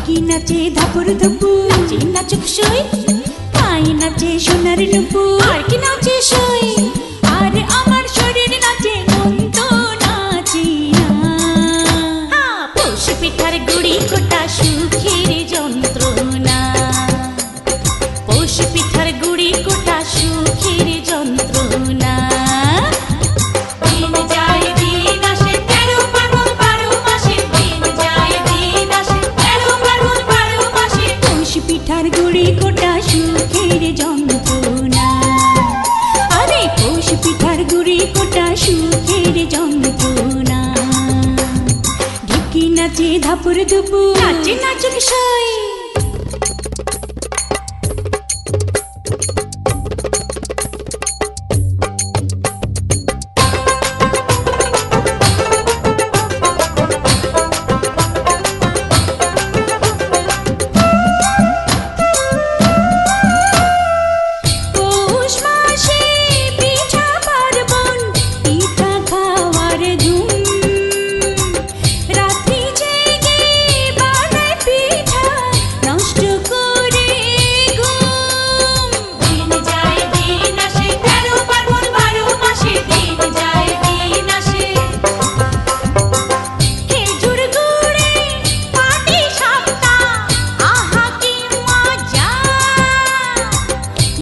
ঢুকি নাচে ধাপুর ধুপু, নাচে নাচুক সই, পায়ে নাচে সোনার নুপু, আর কি নাচে সই, আর আমার শরীর নাচে মন তো নাচি না। পৌষ পিঠার গুড়ি কোটা সুখের যন্ত্রণা, পৌষ পিঠার গুড়ি কোটা সুখের যন্ত্রণা। পিঠার গুড়ি কোটা সুখের যন্ত্রণা, আরে পৌষ পিঠার গুড়ি কোটা সুখের যন্ত্রণা। ঢুকি নাচে ধাপুর ধুপু, নাচে নাচুক সই।